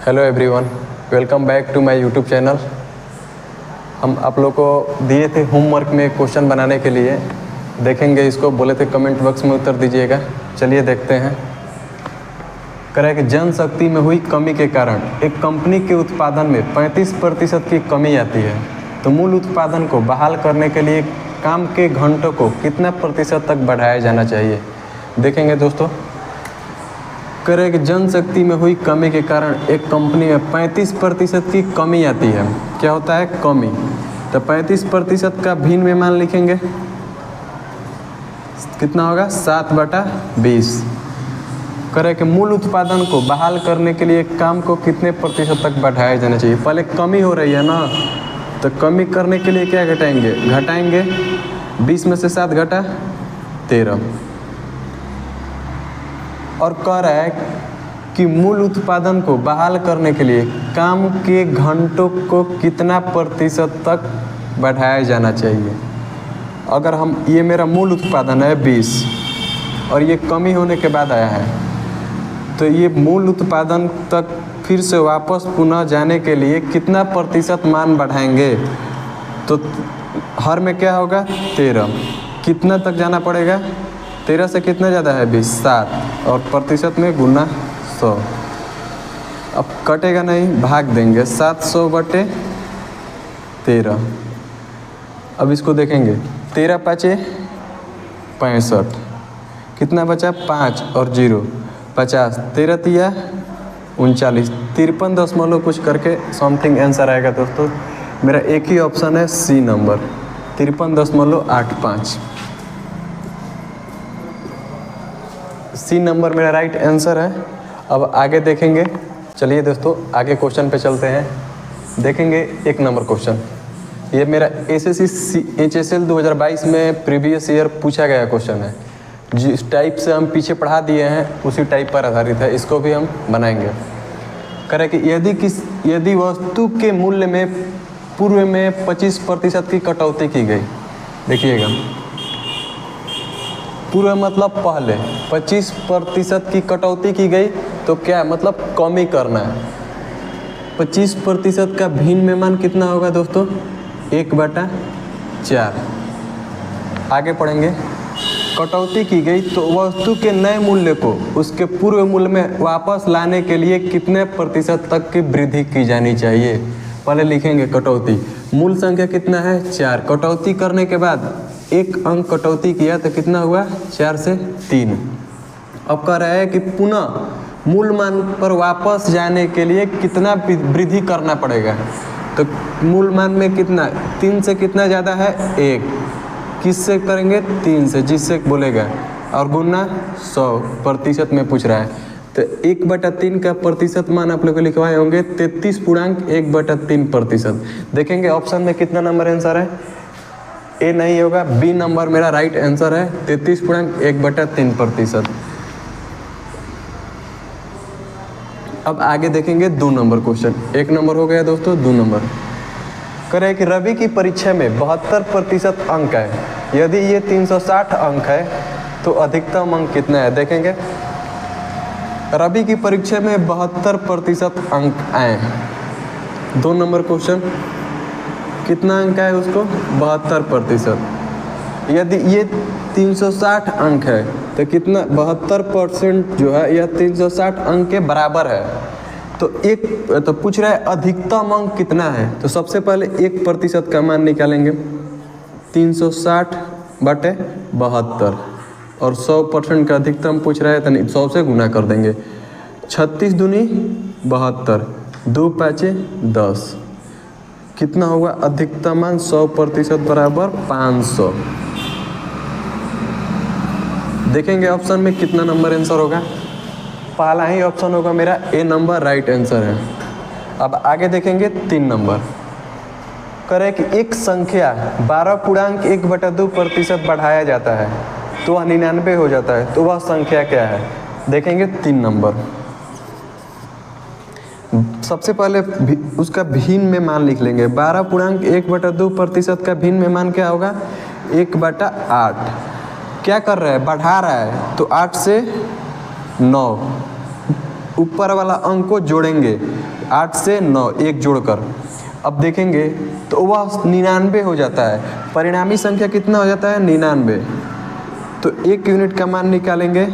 Hello everyone, welcome back to my YouTube channel. हम आप लोग को दिए थे होमवर्क में क्वेश्चन बनाने के लिए, देखेंगे इसको, बोले थे कमेंट बॉक्स में उत्तर दीजिएगा। चलिए देखते हैं। कह रहा है कि जनशक्ति में हुई कमी के कारण एक कंपनी के उत्पादन में 35% की कमी आती है, तो मूल उत्पादन को बहाल करने के लिए काम के घंटों को कितना प्रतिशत तक बढ़ाया जाना चाहिए। देखेंगे दोस्तों, कह रहे हैं कि जनशक्ति में हुई कमी के कारण एक कंपनी में 35% की कमी आती है। क्या होता है कमी? तो 35% का भिन्न में मान लिखेंगे, कितना होगा 7/20। कह रहे हैं कि मूल उत्पादन को बहाल करने के लिए काम को कितने प्रतिशत तक बढ़ाया जाना चाहिए। पहले कमी हो रही है ना, तो कमी करने के लिए क्या घटाएंगे 20 में से 7 घटा 13। और कह रहा है कि मूल उत्पादन को बहाल करने के लिए काम के घंटों को कितना प्रतिशत तक बढ़ाया जाना चाहिए। अगर हम ये मेरा मूल उत्पादन है 20 और ये कमी होने के बाद आया है, तो ये मूल उत्पादन तक फिर से वापस पुनः जाने के लिए कितना प्रतिशत मान बढ़ाएंगे। तो हर में क्या होगा 13, कितना तक जाना पड़ेगा 13 से कितना ज़्यादा है 20 7, और प्रतिशत में गुना 100। अब कटेगा नहीं, भाग देंगे 700/13। अब इसको देखेंगे 13 5 65, कितना बचा 5 और 0 50, 13 तिया 39, 53 दशमलव कुछ करके समथिंग आंसर आएगा। दोस्तों मेरा एक ही ऑप्शन है सी नंबर 53.85। सी नंबर मेरा राइट आंसर है। अब आगे देखेंगे। चलिए दोस्तों आगे क्वेश्चन पे चलते हैं। देखेंगे 1 नंबर क्वेश्चन। ये मेरा एसएससी HSL 2022 में प्रीवियस ईयर पूछा गया क्वेश्चन है। जिस टाइप से हम पीछे पढ़ा दिए हैं उसी टाइप पर आधारित है, इसको भी हम बनाएंगे। कह रहे कि यदि वस्तु के मूल्य में पूर्व में 25% की कटौती की गई। देखिएगा, पूर्व मतलब पहले 25% की कटौती की गई, तो क्या मतलब कमी करना है। 25% का भिन्न में मान कितना होगा दोस्तों 1/4। आगे पढ़ेंगे। कटौती की गई तो वस्तु के नए मूल्य को उसके पूर्व मूल्य में वापस लाने के लिए कितने प्रतिशत तक की वृद्धि की जानी चाहिए। पहले लिखेंगे कटौती, मूल संख्या कितना है 4, कटौती करने के बाद 1 अंक कटौती किया तो कितना हुआ 4 से 3। अब कह रहा है कि पुनः मूल मान पर वापस जाने के लिए कितना वृद्धि करना पड़ेगा। तो मूल मान में कितना 3 से कितना ज़्यादा है 1, किससे करेंगे 3 से, जिससे बोलेगा, और गुना 100% में पूछ रहा है। तो 1/3 का प्रतिशत मान आप लोग को लिखवाए होंगे 33.1/3%। देखेंगे ऑप्शन में कितना नंबर आंसर है। ए नहीं होगा, बी नंबर मेरा राइट आंसर है 33.1/3%। अब आगे देखेंगे 2 नंबर क्वेश्चन। 1 नंबर हो गया दोस्तों, 2 नंबर। कह रहे हैं कि रवि की परीक्षा में 72% अंक है। यदि ये 360 अंक है तो अधिकतम अंक कितना है। देखेंगे रवि की परीक्षा में 72% अंक आए हैं। 2 नंबर क्वेश्चन, कितना अंक है उसको 72%। यदि ये 360 अंक है तो कितना 72% जो है यह 360 अंक के बराबर है। तो पूछ रहा है अधिकतम अंक कितना है। तो सबसे पहले 1% का मान निकालेंगे 360/72, और 100% का अधिकतम पूछ रहा है तो 100 से गुना कर देंगे। 36 दूनी 72, 2 5 10, कितना होगा अधिकतम मान 100% बराबर 500। देखेंगे ऑप्शन में कितना नंबर आंसर होगा। पहला ही ऑप्शन होगा मेरा ए नंबर राइट आंसर है। अब आगे देखेंगे 3 नंबर। करें कि एक संख्या 12.1/2% बढ़ाया जाता है तो वह 99 हो जाता है, तो वह संख्या क्या है। देखेंगे 3 नंबर। सबसे पहले उसका भिन्न में मान लिख लेंगे। 12.1/2% का भिन्न में मान क्या होगा 1/8। क्या कर रहा है बढ़ा रहा है, तो 8 से 9 ऊपर वाला अंक को जोड़ेंगे 8 से 9 एक जोड़कर। अब देखेंगे तो वह 99 हो जाता है। परिणामी संख्या कितना हो जाता है? 99। तो 1 यूनिट का मान निकालेंगे।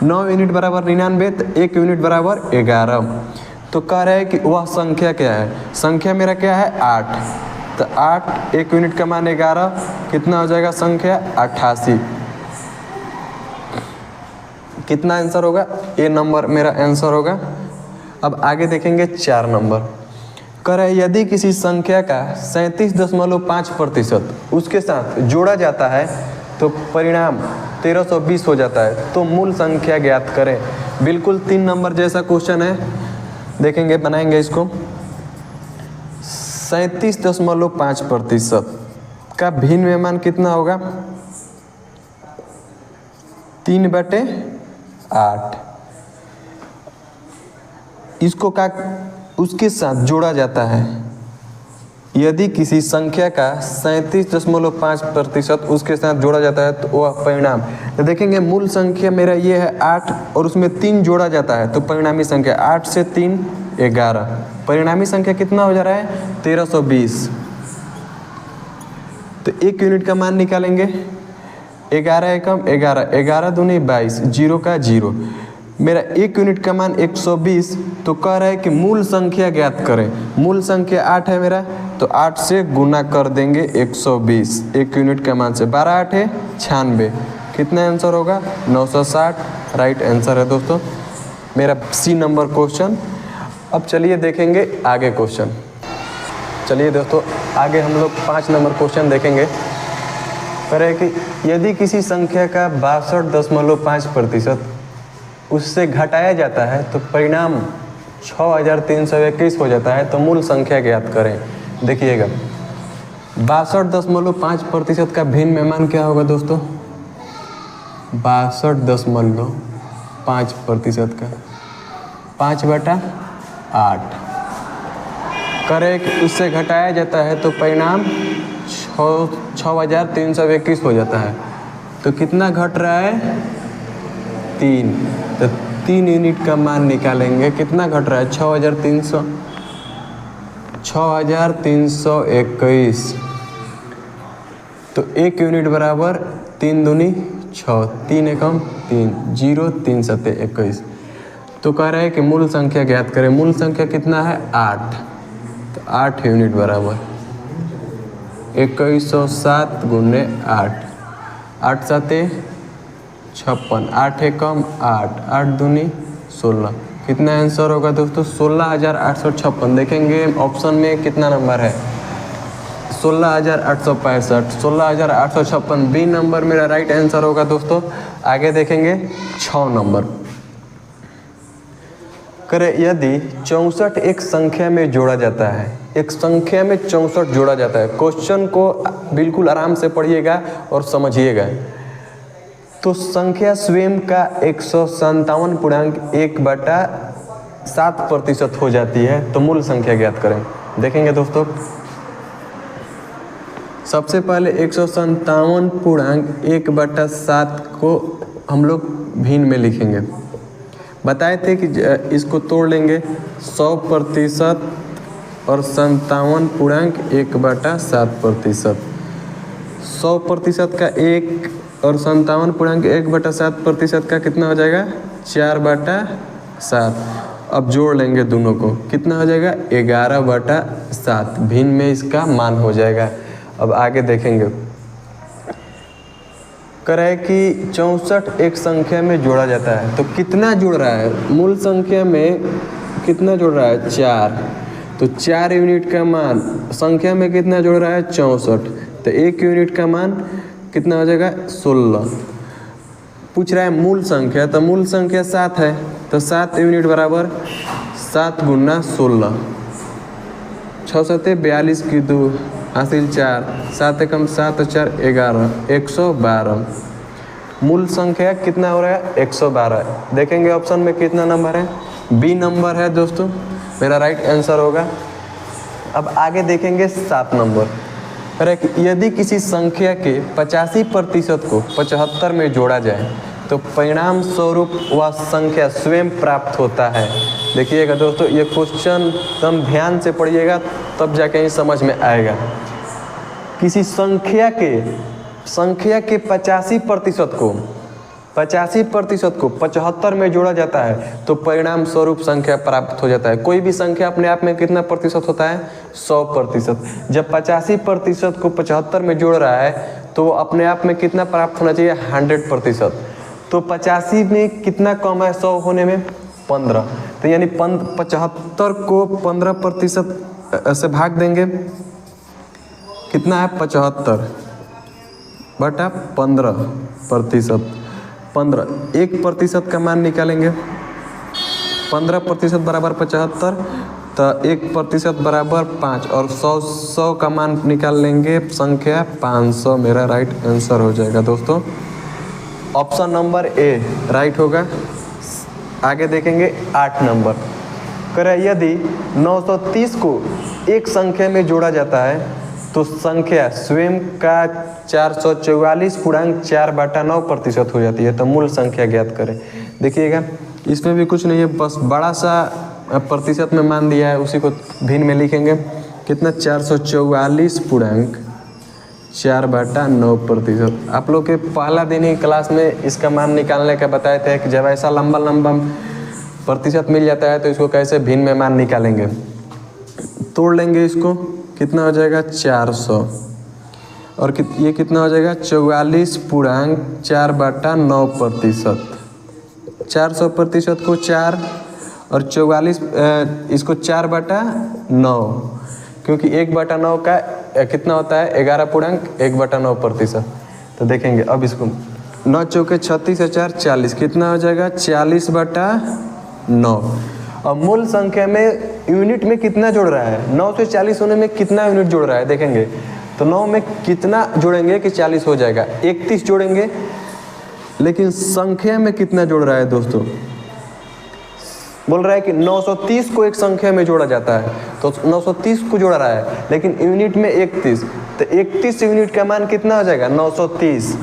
9 यूनिट बराबर 99, तो 1 यूनिट बराबर 11। तो कह रहे हैं कि वह संख्या क्या है? संख्या मेरा क्या है? 8। तो 8, 1 यूनिट का मान 11, कितना हो जाएगा संख्या? 88। कितना आंसर होगा? ए नंबर मेरा आंसर होगा। अब आगे देखेंगे 4 नंबर। कह रहे यदि किसी संख्या का 37.5% उसके साथ जोड़ा जाता है तो परिणाम 1320 हो जाता है, तो मूल संख्या ज्ञात करें। बिल्कुल 3 नंबर जैसा क्वेश्चन है, देखेंगे बनाएंगे इसको। 37.5% का भिन्न मान कितना होगा? 3/8। इसको का उसके साथ जोड़ा जाता है। यदि किसी संख्या का 37.5% उसके साथ जोड़ा जाता है तो वह परिणाम, तो देखेंगे मूल संख्या मेरा ये है 8 और उसमें 3 जोड़ा जाता है, तो परिणामी संख्या 8 से 3 11। परिणामी संख्या कितना हो जा रहा है? 1320। तो 1 यूनिट का मान निकालेंगे। 11 एकम 11, 11 दूनी 22, 0 का 0। मेरा 1 यूनिट का मान 120। तो कह रहा है कि मूल संख्या ज्ञात करें। मूल संख्या 8 है मेरा, तो 8 से गुना कर देंगे 120। 1 यूनिट का मान से 12 8 है 96। कितना आंसर होगा? 960 राइट आंसर है दोस्तों मेरा सी नंबर क्वेश्चन। अब चलिए देखेंगे आगे क्वेश्चन। चलिए दोस्तों आगे हम लोग 5 नंबर क्वेश्चन देखेंगे। कह रहे कि यदि किसी संख्या का 62.5% उससे घटाया जाता है तो परिणाम 6321 हो जाता है, तो मूल संख्या ज्ञात करें। देखिएगा 62.5% का भिन्न मान क्या होगा दोस्तों? 62.5% का 5/8 करे कि उससे घटाया जाता है तो परिणाम 6321 हो जाता है। तो कितना घट रहा है? 3। तो 3 यूनिट का मान निकालेंगे। कितना घट रहा है? 6321। तो 1 यूनिट बराबर 3 दूनी 6, 3 एकम 3, 0 3 7 21। तो कह रहे हैं कि मूल संख्या ज्ञात करें। मूल संख्या कितना है? 8। तो 8 यूनिट बराबर 2107 गुने 8, 8 7 56, 8 एकम 8, 8 दूनी 16। कितना आंसर होगा दोस्तों? 16,856। देखेंगे ऑप्शन में कितना नंबर है? 16,865, 16,856 बी नंबर मेरा राइट आंसर होगा दोस्तों। आगे देखेंगे 6 नंबर। करे यदि 64 एक संख्या में जोड़ा जाता है, एक संख्या में 64 जोड़ा जाता है। क्वेश्चन को बिल्कुल आराम से पढ़िएगा और समझिएगा। तो संख्या स्वयं का 157.1/7% हो जाती है, तो मूल संख्या ज्ञात करें। देखेंगे दोस्तों सबसे पहले 157.1/7 को हम लोग भिन्न में लिखेंगे। बताए थे कि इसको तोड़ लेंगे 100% और 57.1/7%। 100% का 1 और 57.1/7% का कितना हो जाएगा? 4/7। अब जोड़ लेंगे दोनों को, कितना हो जाएगा? 11/7। भिन्न में इसका मान हो जाएगा। अब आगे देखेंगे। कह रहा है कि 64 एक संख्या में जोड़ा जाता है, तो कितना जुड़ रहा है? मूल संख्या में कितना जुड़ रहा है? 4। तो 4 यूनिट का मान संख्या में कितना जुड़ रहा है? 64। तो 1 यूनिट का मान कितना हो जाएगा? 16। पूछ रहा है मूल संख्या, तो मूल संख्या 7 है, तो 7 यूनिट बराबर 7 गुना 16। 6 7 42 की 2 हासिल 4, 7 एकम 7 4 11, 112। मूल संख्या कितना हो रहा है? 112। देखेंगे ऑप्शन में कितना नंबर है? बी नंबर है दोस्तों मेरा राइट आंसर होगा। अब आगे देखेंगे 7 नंबर। अरे यदि किसी संख्या के 85% को 75 में जोड़ा जाए तो परिणाम स्वरूप वह संख्या स्वयं प्राप्त होता है। देखिएगा दोस्तों, ये क्वेश्चन एकदम ध्यान से पढ़िएगा तब जाके ही समझ में आएगा। किसी संख्या के 85% को 75 में जोड़ा जाता है तो परिणाम स्वरूप संख्या प्राप्त हो जाता है। कोई भी संख्या अपने आप में कितना प्रतिशत होता है? 100%। जब 85% को 75 में जोड़ रहा है तो वो अपने आप में कितना प्राप्त होना चाहिए? 100%। तो 85 में कितना कम है 100 होने में? 15। तो यानी 75 को 15% से भाग देंगे, कितना है? 75 बटा 15%। 1% का मान निकालेंगे। 15% बराबर 75, तो 1% बराबर 5 और 100 का मान निकाल लेंगे, संख्या 500 मेरा राइट आंसर हो जाएगा दोस्तों। ऑप्शन नंबर ए राइट होगा। आगे देखेंगे 8 नंबर। करें यदि 930 को एक संख्या में जोड़ा जाता है तो संख्या स्वयं का 444.4/9% हो जाती है। तो मूल संख्या ज्ञात करें। देखिएगा इसमें भी कुछ नहीं है, बस बड़ा सा प्रतिशत में मान दिया है, उसी को भिन्न में लिखेंगे। कितना? 444.4/9%। आप लोग के पहला दिन ही क्लास में इसका मान निकालने का बताए थे कि जब ऐसा लंबा प्रतिशत मिल जाता है तो इसको कैसे भिन्न में मान निकालेंगे। तोड़ लेंगे इसको, कितना हो जाएगा? 400 और ये कितना हो जाएगा? 44.4/9%। 400% को 4 और 44 इसको 4/9, क्योंकि 1/9 का कितना होता है? 11.1/9%। तो देखेंगे अब इसको 9 चौके 36 और 4 40, कितना हो जाएगा? 40/9। और मूल संख्या में यूनिट में कितना जोड़ रहा है? 9 से 40 होने में कितना यूनिट जोड़ रहा है? देखेंगे तो 9 में कितना जोड़ेंगे कि 40 हो जाएगा? 31 जोड़ेंगे। लेकिन संख्या में कितना जोड़ रहा है दोस्तों? बोल रहा है कि 930 को एक संख्या में जोड़ा जाता है, तो 930 को जोड़ा रहा है, लेकिन यूनिट में 31। तो 31 यूनिट का मान कितना हो जाएगा? 930।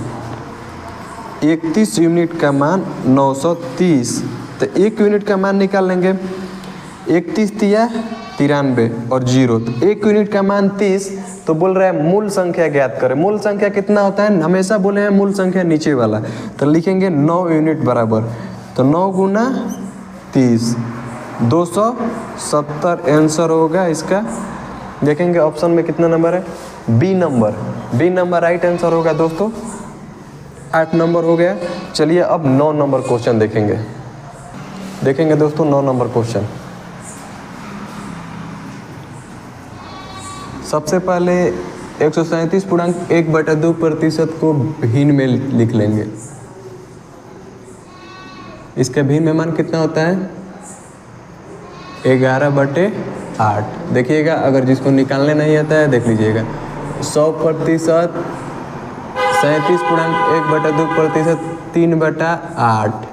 31 यूनिट का मान 930। तो 1 यूनिट का मान निकाल लेंगे। 31 तिया 93 और 0, तो 1 यूनिट का मान 30। तो बोल रहा है मूल संख्या ज्ञात करें। मूल संख्या कितना होता है? हमेशा बोले हैं मूल संख्या नीचे वाला, तो लिखेंगे 9 यूनिट बराबर, तो 9 गुना 30, 270 आंसर होगा इसका। देखेंगे ऑप्शन में कितना नंबर है? बी नंबर राइट आंसर होगा दोस्तों। 8 नंबर हो गया। चलिए अब 9 नंबर क्वेश्चन देखेंगे दोस्तों। 9 नंबर क्वेश्चन, सबसे पहले 137.1/2% को भिन्न में लिख लेंगे। इसका भिन्न में मान कितना होता है? 11/8। देखिएगा, अगर जिसको निकालने नहीं आता है देख लीजिएगा। 100% 37.1/2%, 3/8।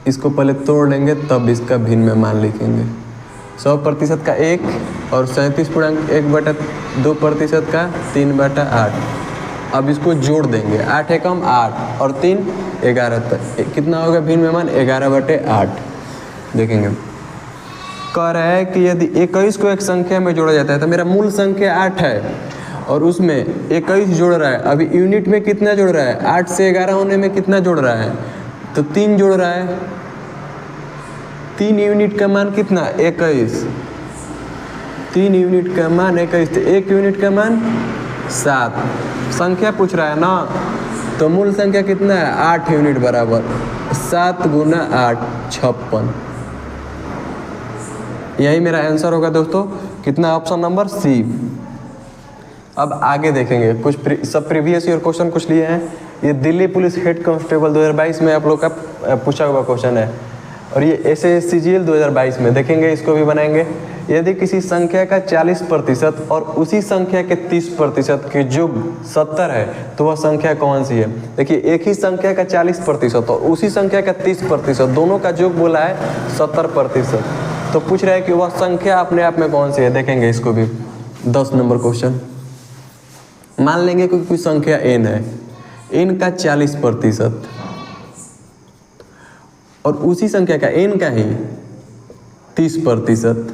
इसको पहले तोड़ लेंगे तब इसका भिन्न में मान लिखेंगे। 100% का 1 और 37.1/2% का 3/8। अब इसको जोड़ देंगे, 8 एकम 8 और 3 11, कितना होगा भिन्न में मान? 11/8। देखेंगे कह रहा है कि यदि 21 को एक संख्या में जोड़ा जाता है, तो मेरा मूल संख्या 8 है और उसमें 21 जोड़ रहा है। अभी यूनिट में कितना जोड़ रहा है? 8 से 11 होने में कितना जोड़ रहा है? तो 3 जोड़ रहा है। 3 यूनिट का मान कितना? 21। 3 यूनिट का मान 21, तो 1 यूनिट का मान 7। संख्या पूछ रहा है ना, तो मूल संख्या कितना है? 8 यूनिट बराबर 7 गुना 8 56। यही मेरा आंसर होगा दोस्तों। कितना? Option number C. अब आगे देखेंगे कुछ सब प्रीवियस ईयर क्वेश्चन कुछ लिए हैं। ये दिल्ली पुलिस हेड कांस्टेबल 2022 में आप लोग का पूछा हुआ क्वेश्चन है, और ये SSCGL 2022 में देखेंगे, इसको भी बनाएंगे। यदि किसी संख्या का 40% और उसी संख्या के 30% के योग 70 है तो वह संख्या कौन सी है? देखिए, एक ही संख्या का 40% और उसी संख्या का 30%, दोनों का योग बोला है 70%। तो पूछ रहा है कि वह संख्या अपने आप में कौन सी है। देखेंगे इसको भी। 10 नंबर क्वेश्चन, मान लेंगे कि कोई संख्या n है, n का 40% और उसी संख्या का n का ही 30%,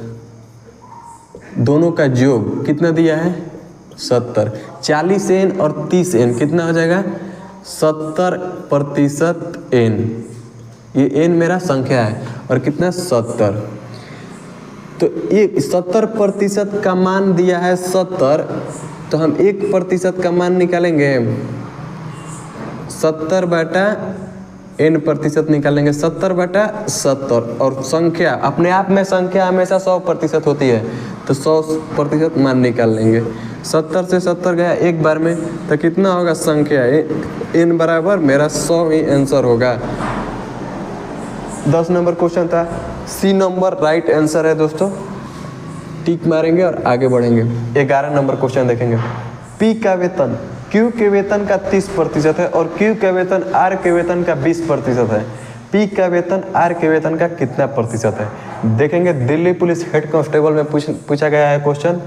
दोनों का योग कितना दिया है 70। 40n और 30n कितना हो जाएगा 70% n। ये n मेरा संख्या है और कितना 70। तो ये 70% का मान दिया है 70, तो हम 1% का मान निकालेंगे 70/n% निकालेंगे 70/70। और संख्या अपने आप में संख्या हमेशा 100% होती है, तो 100% मान निकाल लेंगे। 70 से 70 गया एक बार में, तो कितना होगा संख्या n बराबर मेरा 100 ही आंसर होगा। 10 नंबर क्वेश्चन था, सी नंबर राइट आंसर है दोस्तों। टिक मारेंगे और आगे बढ़ेंगे। 11 नंबर क्वेश्चन देखेंगे। पी का वेतन क्यू के वेतन का 30% है और क्यू का वेतन आर के वेतन का 20% है। पी का वेतन आर के वेतन का कितना प्रतिशत है? देखेंगे दिल्ली पुलिस हेड कांस्टेबल में पूछा गया है क्वेश्चन,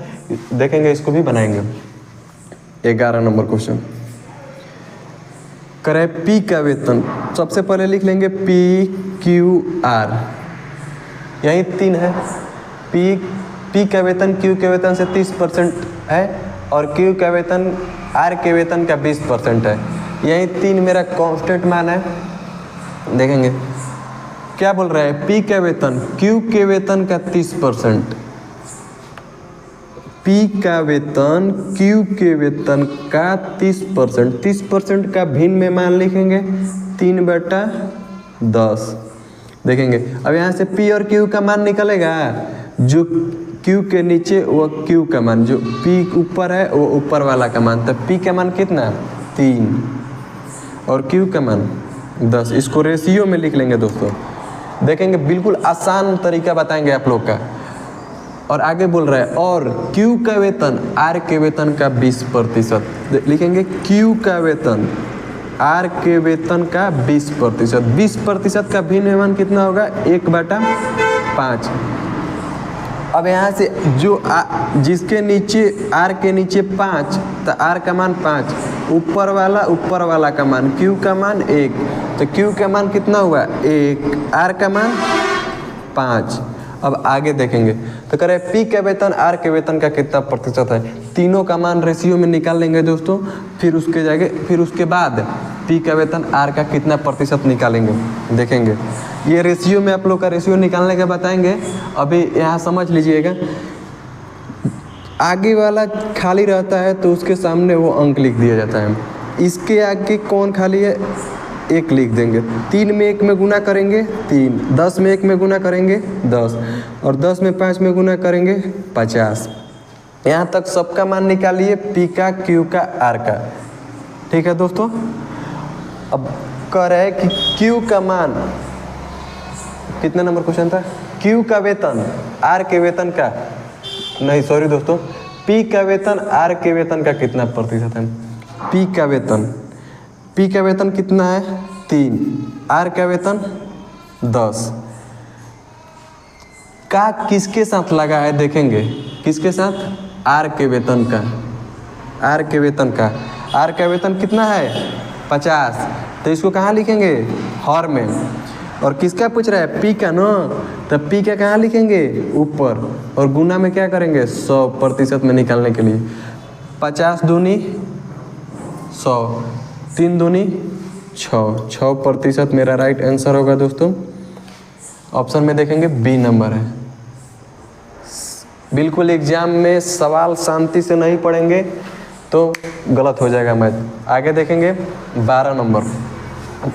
देखेंगे इसको भी बनाएंगे। 11 नंबर क्वेश्चन करें पी का वेतन, सबसे पहले लिख लेंगे पी क्यू आर, यही 3 है। पी का वेतन क्यू के वेतन से 30% है और क्यू का वेतन आर के वेतन का 20% है। यही 3 मेरा कांस्टेंट मान है। देखेंगे क्या बोल रहा है, पी का वेतन क्यू के वेतन का 30%, पी का वेतन क्यू के वेतन का 30%, 30% का भिन्न में मान लिखेंगे 3/10। देखेंगे अब यहाँ से पी और क्यू का मान निकलेगा, जो क्यू के नीचे वो क्यू का मान, जो पी ऊपर है वो ऊपर वाला का मान। तो पी का मान कितना 3 और क्यू का मान 10। इसको रेशियो में लिख लेंगे दोस्तों। देखेंगे बिल्कुल आसान तरीका बताएंगे आप लोग का। और आगे बोल रहा है और क्यू का वेतन आर के वेतन का 20%। लिखेंगे क्यू का वेतन आर के वेतन का 20%। 20% का भिन्न मान कितना होगा 1/5। अब यहाँ से जो जिसके नीचे आर के नीचे 5, तो आर का मान 5, ऊपर वाला का मान क्यू का मान 1, तो क्यू का मान कितना हुआ 1, आर का मान 5। अब आगे देखेंगे तो कह रहे पी का वेतन आर के वेतन का कितना प्रतिशत है। तीनों का मान रेशियो में निकाल लेंगे दोस्तों, फिर उसके बाद पी का वेतन आर का कितना प्रतिशत निकालेंगे। देखेंगे ये रेशियो में आप लोग का रेशियो निकालने के बताएंगे। अभी यहाँ समझ लीजिएगा, आगे वाला खाली रहता है तो उसके सामने वो अंक लिख दिया जाता है। इसके आगे कौन खाली है 1 लिख देंगे। 3 में 1 में गुना करेंगे 3, 10 में 1 में गुना करेंगे 10, और 10 में 5 में गुना करेंगे 50। यहाँ तक सबका मान निकालिए, पी का, क्यू का, आर का। ठीक है दोस्तों। अब कह रहे हैं कि क्यू का मान, कितना नंबर क्वेश्चन था, क्यू का वेतन आर के वेतन का, नहीं सॉरी दोस्तों, पी का वेतन आर के वेतन का कितना प्रतिशत है। पी का वेतन कितना है 3, आर का वेतन 10। का किसके साथ लगा है देखेंगे, किसके साथ, आर के वेतन का। आर का वेतन कितना है 50, तो इसको कहाँ लिखेंगे हर में। और किसका पूछ रहा है पी का ना, तो पी का कहाँ लिखेंगे ऊपर, और गुना में क्या करेंगे 100% में निकालने के लिए। 50 दूनी 100, 3 दूनी 6% मेरा राइट आंसर होगा दोस्तों। ऑप्शन में देखेंगे बी नंबर है। बिल्कुल एग्जाम में सवाल शांति से नहीं पढ़ेंगे तो गलत हो जाएगा मैथ। आगे देखेंगे 12 नंबर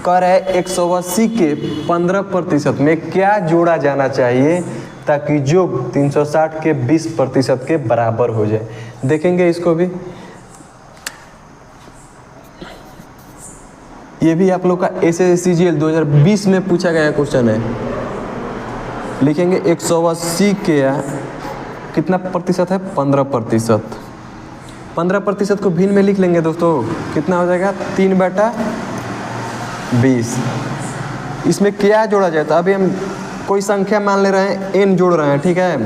कह रहे 180 के 15% में क्या जोड़ा जाना चाहिए ताकि जो 360 के 20% के बराबर हो जाए। देखेंगे इसको भी, ये भी आप लोग का SSCGL 2020 में पूछा गया क्वेश्चन है। लिखेंगे 180 के कितना प्रतिशत है 15%। 15% को भिन्न में लिख लेंगे दोस्तों, कितना हो जाएगा 3/20। इसमें क्या जोड़ा जाए, तो अभी हम कोई संख्या मान ले रहे हैं, n जोड़ रहे हैं, ठीक है।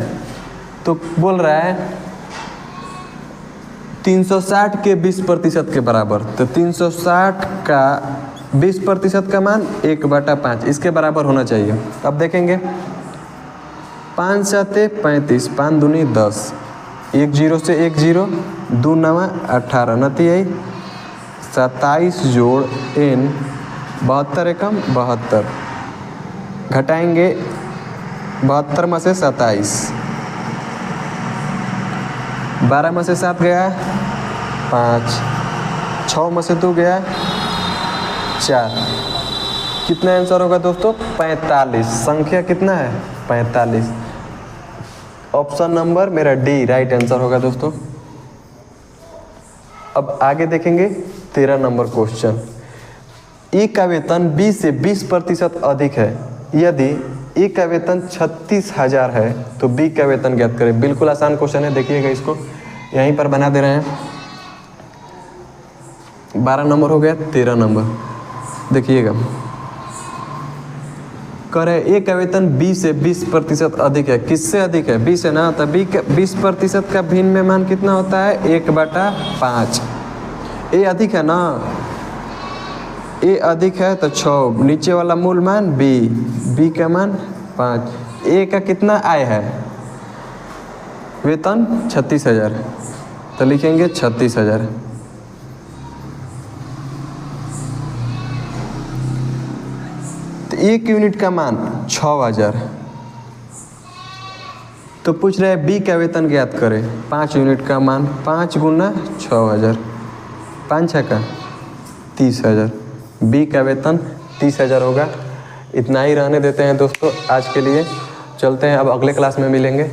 तो बोल रहा है 360 के 20% के बराबर, तो 360 का 20% का मान 1/5 इसके बराबर होना चाहिए। अब देखेंगे 5 7 35, 5 दूनी 10, 1 0 से 1 0, 2 9 18, नती आई 27 जोड़ n, 72 एकम 72, घटाएंगे 72 में से 27, 12 में से 7 गया 5, 6 में से 2 गया 4, कितना आंसर होगा दोस्तों? 45। संख्या कितना है? 45। ऑप्शन नंबर मेरा डी राइट आंसर होगा दोस्तों। अब आगे देखेंगे 13 नंबर क्वेश्चन। ए का वेतन 20 से 20% अधिक है। यदि ए का वेतन 36,000 है तो बी का वेतन ज्ञात करें। बिल्कुल आसान क्वेश्चन है, देखिएगा इसको यहीं पर बना दे रहे हैं। 12 नंबर हो गया, 13 नंबर देखिएगा। करे ए का वेतन 20 से 20% अधिक है। किससे अधिक है? 20 है ना, तो बी का 20% का भिन्न में मान कितना होता है? 1/5। ए अधिक है ना, ए अधिक है तो 6, नीचे वाला मूल मान बी का मान 5। ए का कितना आय है? वेतन 36,000, तो लिखेंगे 36,000। तो 1 यूनिट का मान 6,000, तो पूछ रहे हैं बी का वेतन ज्ञात करें। 5 यूनिट का मान 5 गुना 6,000, 5 6 का 30,000। बी का वेतन 30,000 होगा। इतना ही रहने देते हैं दोस्तों आज के लिए। चलते हैं, अब अगले क्लास में मिलेंगे।